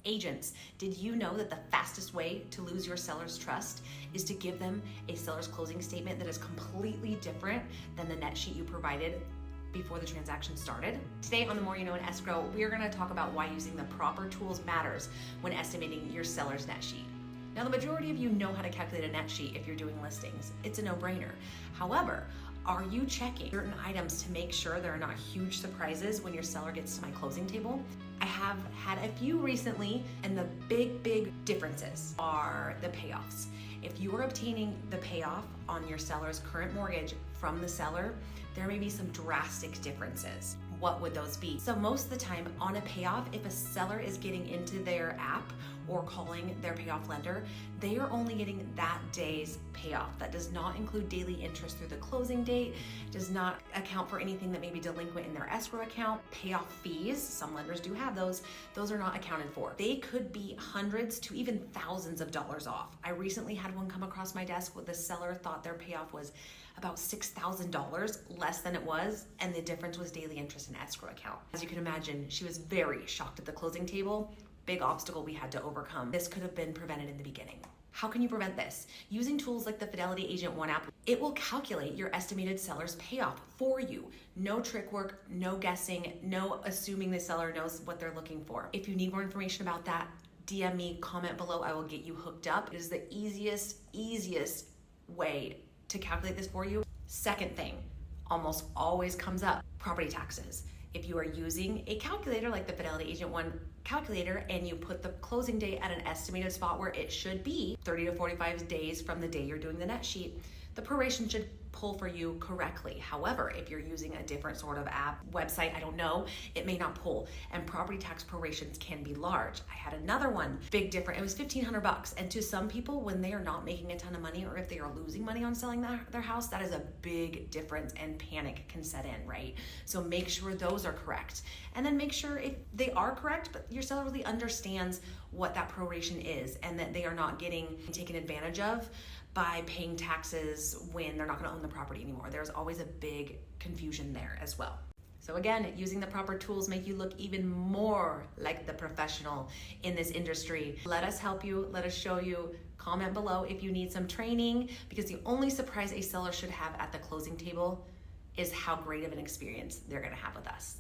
Agents, did you know that the fastest way to lose your seller's trust is to give them a seller's closing statement that is completely different than the net sheet you provided before the transaction started? Today on The More You Know in Escrow, we are going to talk about why using the proper tools matters when estimating your seller's net sheet. Now, the majority of you know how to calculate a net sheet if you're doing listings. It's a no-brainer. However, are you checking certain items to make sure there are not huge surprises when your seller gets to my closing table? I have had a few recently, and the big differences are the payoffs. If you are obtaining the payoff on your seller's current mortgage from the seller, there may be some drastic differences. What would those be? So most of the time on a payoff, if a seller is getting into their app or calling their payoff lender, they are only getting that day's payoff. That does not include daily interest through the closing date, does not account for anything that may be delinquent in their escrow account. Payoff fees, some lenders do have those are not accounted for. They could be hundreds to even thousands of dollars off. I recently had one come across my desk where the seller thought their payoff was about $6,000 less than it was, and the difference was daily interest in escrow account. As you can imagine, she was very shocked at the closing table. Big obstacle we had to overcome. This could have been prevented in the beginning. How can you prevent this? Using tools like the Fidelity Agent One app, it will calculate your estimated seller's payoff for you. No trick work, no guessing, no assuming the seller knows what they're looking for. If you need more information about that, DM me, comment below, I will get you hooked up. It is the easiest way to calculate this for you. Second thing, almost always comes up, property taxes. If you are using a calculator like the Fidelity Agent One calculator and you put the closing date at an estimated spot where it should be 30 to 45 days from the day you're doing the net sheet, the proration should pull for you correctly. However, if you're using a different sort of app, website, I don't know, it may not pull, and property tax prorations can be large. I had another one, big different. It was $1,500, and to some people, when they are not making a ton of money or if they are losing money on selling their house, that is a big difference, and panic can set in, right? So make sure those are correct, and then make sure if they are correct, but your seller really understands what that proration is and that they are not getting taken advantage of by paying taxes when they're not going to own the property anymore. There's always a big confusion there as well. So again, using the proper tools make you look even more like the professional in this industry. Let us help you. Let us show you. Comment below if you need some training, because the only surprise a seller should have at the closing table is how great of an experience they're going to have with us.